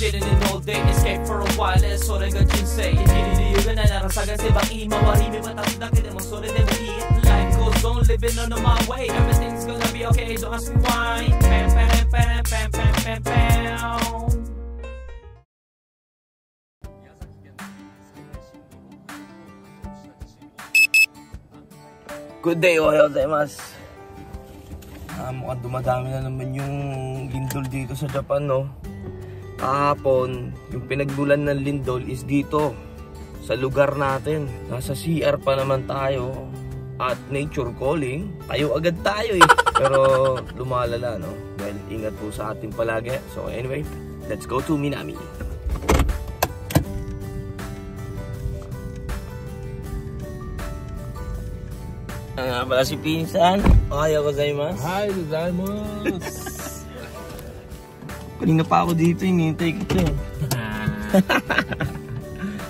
sitting in all day, escape for a while, so they got you say. Hindi na narasagan si baki, mawarimi matapos na mo, so they will eat. Life goes on, living on my way. Everything's gonna be okay, don't ask me why. Pam, pam, pam, pam, pam, pam, pam. Good day, ohayo gozaimasu. Mukhang dumadami na naman yung lindol dito sa Japan, no? Kahapon, yung pinagbulan ng lindol is dito, sa lugar natin. Nasa CR pa naman tayo. At nature calling, tayo agad tayo eh. Pero lumalala, no? Well, ingat po sa ating palagi. So anyway, let's go to Minami. Nga pala si Pinsan. Ohayo gozaimasu. Hi, gozaimasu. Kanina pa ako dito, hinihintay ko ito.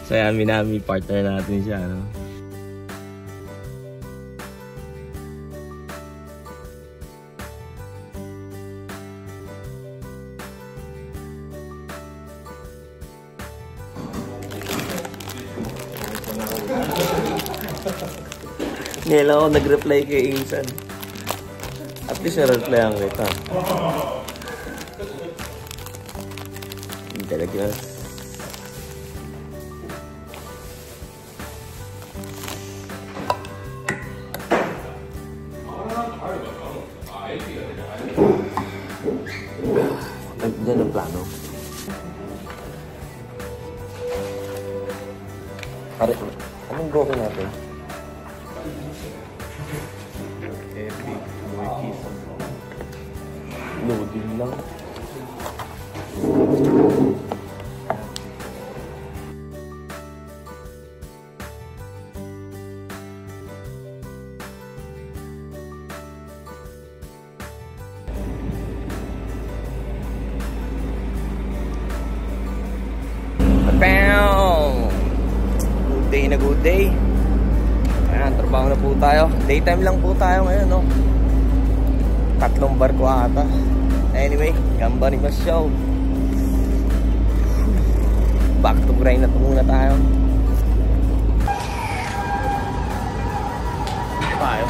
So yan, Minami, partner natin siya, no? Ngayon lang ako nag-reply kay Insan. At least na-replyan kita. Itadakimasu. Diyan ang plano. Pare, anong gawin natin? Epic, Moikis. Loading lang. Good day na good day. Ayan, trabaho na po tayo. Daytime lang po tayo ngayon, no? 3 barko ata. Anyway, ganbarimasu. Back to grind na ito muna tayo. Tayo.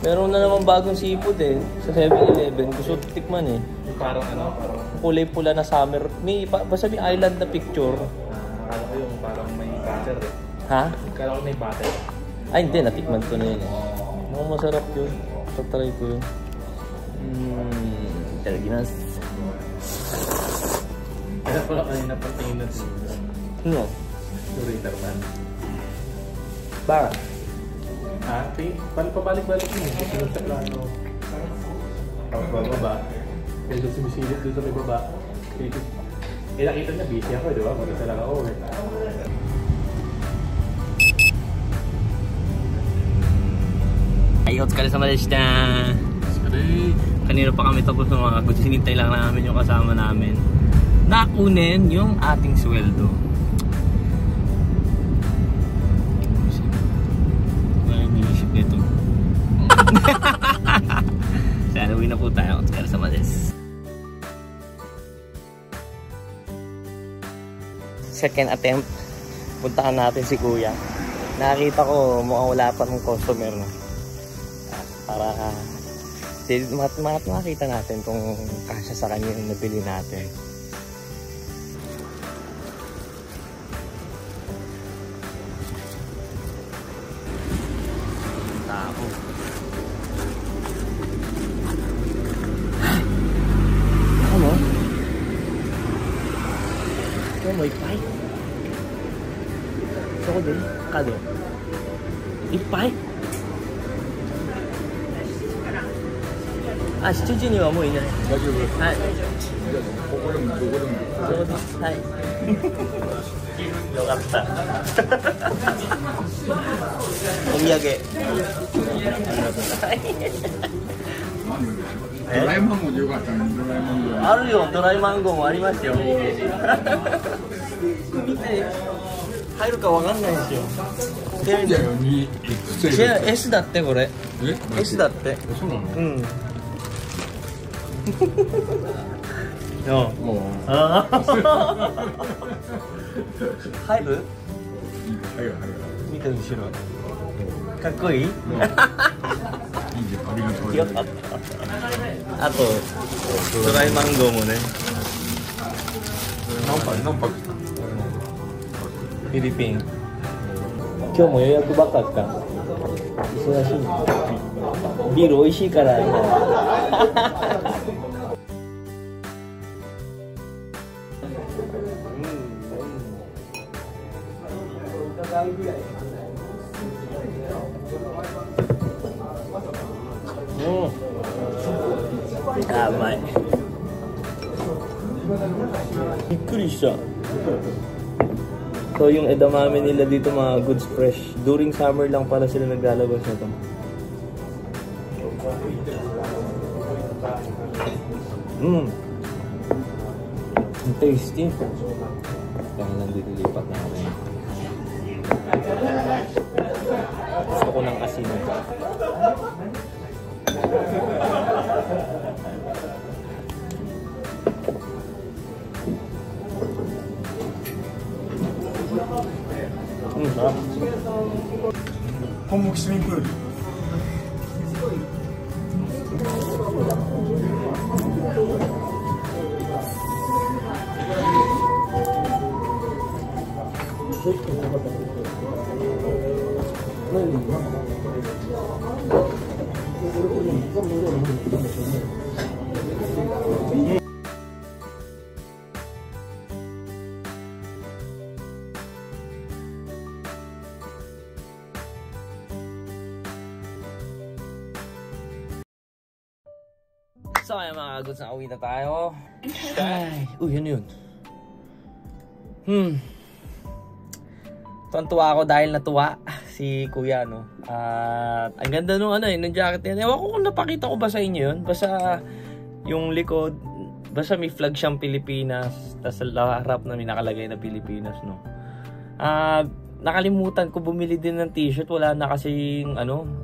Meron na naman bagong seafood eh. Sa 7-Eleven. Gusto tikman eh. Parang ano? Parang kulay pula na summer. Basta may island na picture. akala ko yung parang may butter eh. Ha? Akala ko may butter. Ay hindi, natikman ko na yun eh. Mukhang masarap yun. Tatry ko yun. Itadakimasu. Kaya pala kanina pang tingin na ito. Ano? Turiter man. Bakit? Pabalik-balik yun eh. Sunod sa plano. Tapos bababa. Kaya doon sumisilip doon sa may baba. Eh nakita niya busy ako eh, di ba? Mag-isa lang ako eh. Ayot ka sa Malaysia. Kanina pa kami tapos ng mga goods. Hinintay lang namin yung kasama namin. Nakunin yung ating sweldo. Nito. Sana uwi na po tayo. Kaya sa Malaysia. Second attempt. Puntahan natin si Kuya. Nakita ko mukhang wala pa ng customer. No? Para makita natin kung kasya sa kanya yung nabili natin. Tao. Ano? Ito may pay. Ito ko din. Kado. Ipay? あ、7時にはもういない。大丈夫。はい。ここでもどこでも。そうです。はい。よかった。お土産。ドライマンゴーでよかったね。ドライマンゴー。あるよ、ドライマンゴーもありますよ。入るかわかんないですよ。S だってこれ。S だって。そうなの？うん。ああ。入る？入る。見て後ろ。かっこいい？いいじゃん、ありがとう。よかった。あとドライマンゴーもね。何泊？フィリピン。今日も予約ばっかか。忙しい。ビール美味しいから今。あ、うまい。びっくりした。So yung edamame nila dito mga goods fresh. During summer lang pala sila naglalabas nito. Tasty. Kaya nandito lipat na kami. Gusto ko ng asin. Sarap. Homok swimming pool. So ayan mga goods, nakauwi na tayo. Ay, yun. Tuwan-tuwa ako dahil natuwa si Kuya, no. At ang ganda nung nung jacket niya. Ewan ko kung napakita ko ba sa inyo yun. Basta yung likod, basta may flag siyang Pilipinas. Tapos sa harap na may nakalagay na Pilipinas, no. Nakalimutan ko bumili din ng t-shirt. Wala na kasing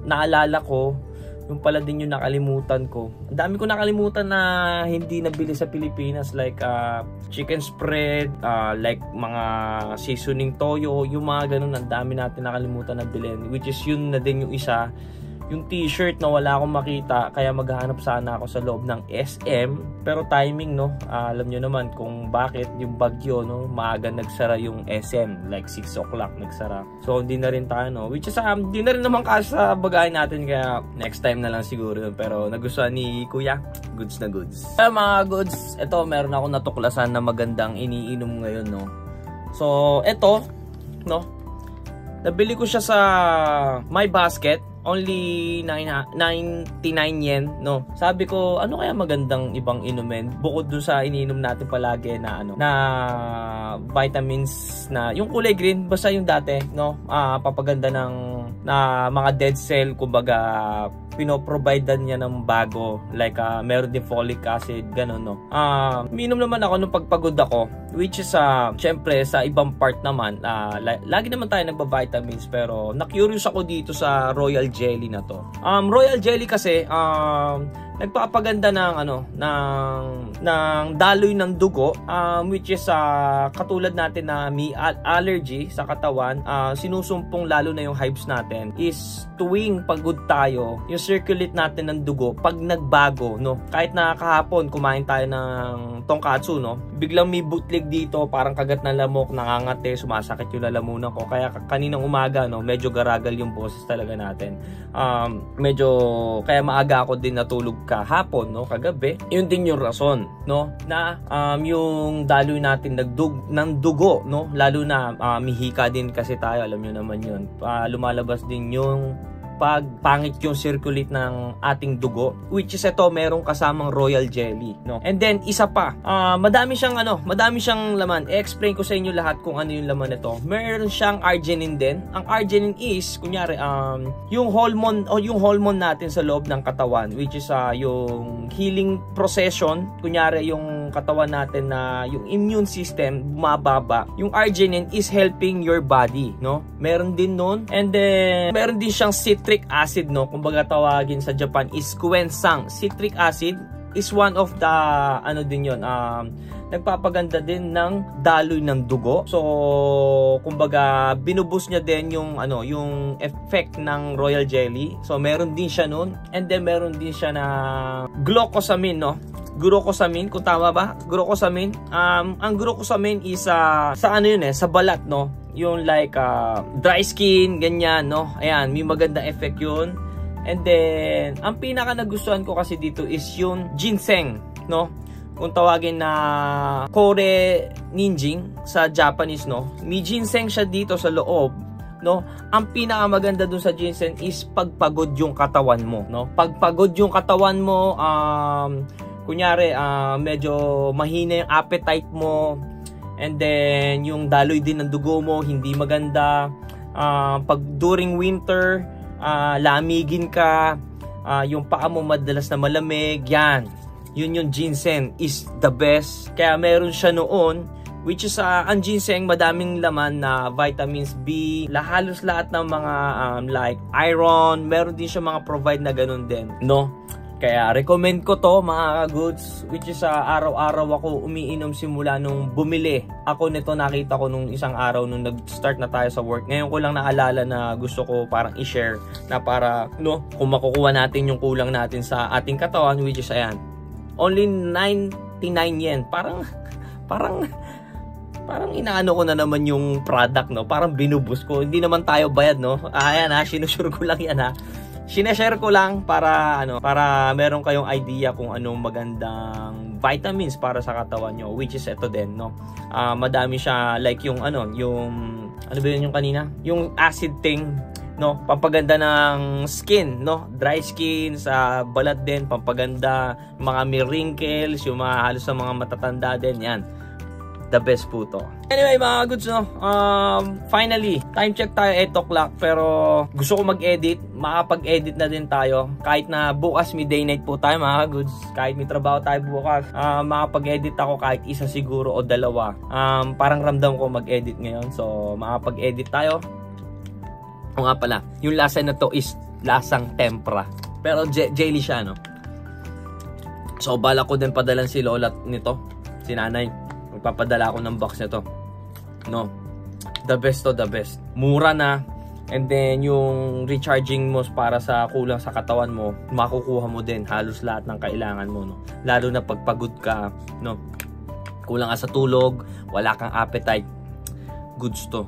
naalala ko. Yung pala din yung nakalimutan ko. Ang dami ko nakalimutan na hindi nabili sa Pilipinas, like chicken spread, like mga seasoning toyo, yung mga ganun. Ang dami natin nakalimutan na bilhin, which is yun na din yung isa, yung t-shirt na wala akong makita, kaya maghahanap sana ako sa loob ng SM. Pero timing, no, alam nyo naman kung bakit yung bagyo, no, maaga nagsara yung SM, like 6 o'clock nagsara. So hindi na rin tayo, no, which is hindi na rin naman kasi sa bagay natin, kaya next time na lang siguro. Pero nagustuhan ni Kuya, goods na goods. Kaya mga goods, eto meron ako natuklasan na magandang iniinom ngayon, no. So eto, no, nabili ko siya sa My Basket. Only 99 yen, no. Sabi ko, ano kaya magandang ibang inumin bukod dun sa iniinom natin palagi na na vitamins na yung kulay green, basta yung dati, no. Papaganda ng mga dead cell, kumbaga pinoprovidean niya ng bago, like meron din folic acid, ganun, no. Minom naman ako nung pagpagod ako, which is syempre sa ibang part naman, lagi naman tayo nagba-vitamins, pero na-curious ako dito sa Royal Jelly na to. Royal Jelly kasi nagpapaganda ng ng daloy ng dugo, which is katulad natin na may allergy sa katawan, sinusumpong lalo na yung hives natin, is tuwing pagod tayo, yung circulate natin ng dugo pag nagbago, no. Kahit na kahapon kumain tayo ng tonkatsu, no, biglang may bootleg dito, parang kagat na lamok, nangangate, sumasakit yung lalamunan ko. Kaya kaninang umaga, no, medyo garagal yung boses talaga natin. Kaya maaga ako din natulog kahapon, no, kagabi. Yun din yung rason, no, na yung daloy natin ng dugo, no, lalo na mihika din kasi tayo, alam nyo naman yun. Lumalabas din yung pag pangit yung circulate ng ating dugo, which is ito merong kasamang royal jelly, no? And then isa pa, madami siyang laman. I-explain ko sa inyo lahat kung ano yung laman nito. Meron siyang arginine din. Ang arginine is kunyari yung hormone natin sa loob ng katawan, which is yung healing procession. Kunyari yung katawan natin na yung immune system bumababa. Yung arginine is helping your body, no? Meron din nun. And then meron din siyang citric acid, no? Kumbaga tawagin sa Japan is kuensang. Citric acid is one of the nagpapaganda din ng daloy ng dugo. So kumbaga binubus niya din yung effect ng royal jelly. So meron din siya nun. And then meron din siya na glucosamine, no? Glucosamine, kung tama ba? Glucosamine. Ang glucosamine is sa balat, no? Yung like dry skin, ganyan, no? Ayan, may magandang effect yun. And then ang pinaka nagustuhan ko kasi dito is yung ginseng, no? Kung tawagin na kore ninjing sa Japanese, no? May ginseng siya dito sa loob, no? Ang pinakamaganda dun sa ginseng is pagpagod yung katawan mo, no? Pagpagod yung katawan mo, kunyari medyo mahina yung appetite mo, and then yung daloy din ng dugo mo hindi maganda. Pag during winter, lamigin ka, yung paa mo madalas na malamig, yun yung ginseng is the best. Kaya meron siya noon, which is ang ginseng madaming laman na vitamins B, halos lahat ng mga like iron, meron din siya mga provide na ganun din, no? Kaya recommend ko to mga goods, which is araw-araw ako umiinom simula nung bumili ako nito. Nakita ko nung isang araw nung nag-start na tayo sa work. Ngayon ko lang naalala na gusto ko parang i-share na para kung makukuha natin yung kulang natin sa ating katawan, which is ayan. Only 99 yen. Parang inaano ko na naman yung product, no? Parang binubus ko. Hindi naman tayo bayad, no? Ayan sinusure ko lang yan Sineshare ko lang para meron kayong idea kung anong magandang vitamins para sa katawan nyo, which is ito din, no? Madami siya like yung ano ba yun yung kanina? Yung acid thing, no? Pampaganda ng skin, no? Dry skin, sa balat din, pampaganda mga may wrinkles, yung mga halos sa mga matatanda din, yan. The best po to. Anyway mga goods, no? Finally, time check tayo 8 o'clock, pero gusto ko mag-edit. Makapag-edit na din tayo. Kahit na bukas may day night po tayo mga goods. Kahit may trabaho tayo bukas, makapag-edit ako kahit isa siguro o dalawa. Parang ramdam ko mag-edit ngayon. So makapag-edit tayo. O nga pala, yung lasa na to is lasang tempra. Pero jelly siya, no? So bala ko din padalan si Lola nito, si nanay. Magpapadala ako ng box nito, no? The best to, the best. Mura na, and then yung recharging mo para sa kulang sa katawan mo, makukuha mo din halos lahat ng kailangan mo, no? Lalo na pagpagod ka, no? Kulang ka sa tulog, wala kang appetite, goods to.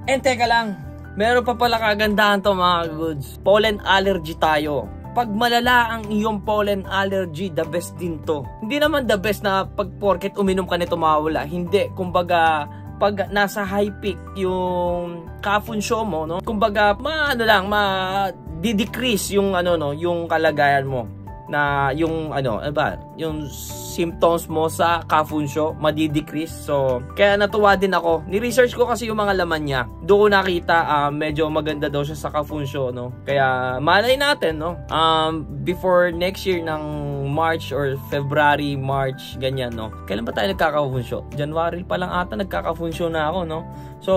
And teka lang, meron pa pala kagandahan to mga goods. Pollen allergy tayo. Pag malala ang iyong pollen allergy, the best din to. Hindi naman the best na pag porket uminom ka nito mawala. Hindi, kumbaga pag nasa high peak yung kafunsyo mo, no? Kumbaga ma-decrease yung yung kalagayan mo na yung yung symptoms mo sa kafunsyo madi-decrease. So kaya natuwa din ako. Ni-research ko kasi yung mga laman niya. Doon ko nakita medyo maganda daw siya sa kafunsyo, no? Kaya malay natin, no? Before next year ng March or February, March, ganyan, no? Kailan ba tayo nagkakafunsyo? January pa lang ata nagkakafunsyo na ako, no? So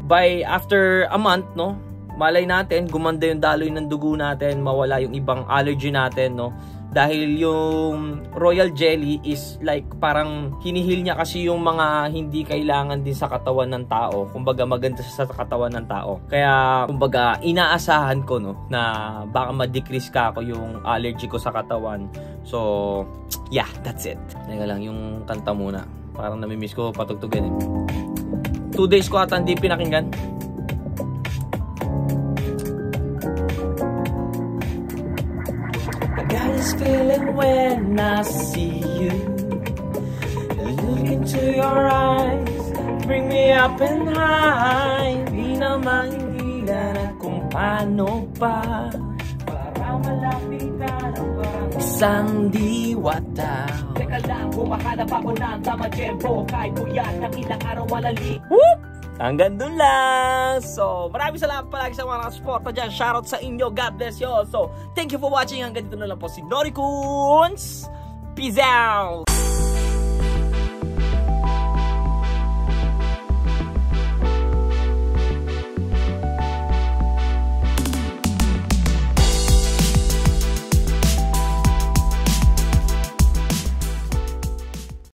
by after a month, no? Malay natin, gumanda yung daloy ng dugo natin, mawala yung ibang allergy natin, no? Dahil yung royal jelly is like parang hinihil niya kasi yung mga hindi kailangan din sa katawan ng tao. Kumbaga maganda sa katawan ng tao. Kaya kumbaga inaasahan ko, no, na baka ma-decrease ka ako yung allergy ko sa katawan. So yeah, that's it. Teka lang, yung kanta muna. Parang namimiss ko patugtugin eh. 2 days ko ata hindi pinakinggan. Got this feeling when I see you. Look into your eyes, bring me up and high. Di naman hindi na kung Paano pa para malapit ka ng isang diwata? Teka lang, kumahanap ako ng tamang tempo. Kahit puyat ng ilang araw malali. Whoop! Hanggang dun lang. So, maraming salamat palagi sa mga nakasuporta dyan. Shoutout sa inyo. God bless you all. So, thank you for watching. Hanggang dito na lang po si Nori Coons. Peace out!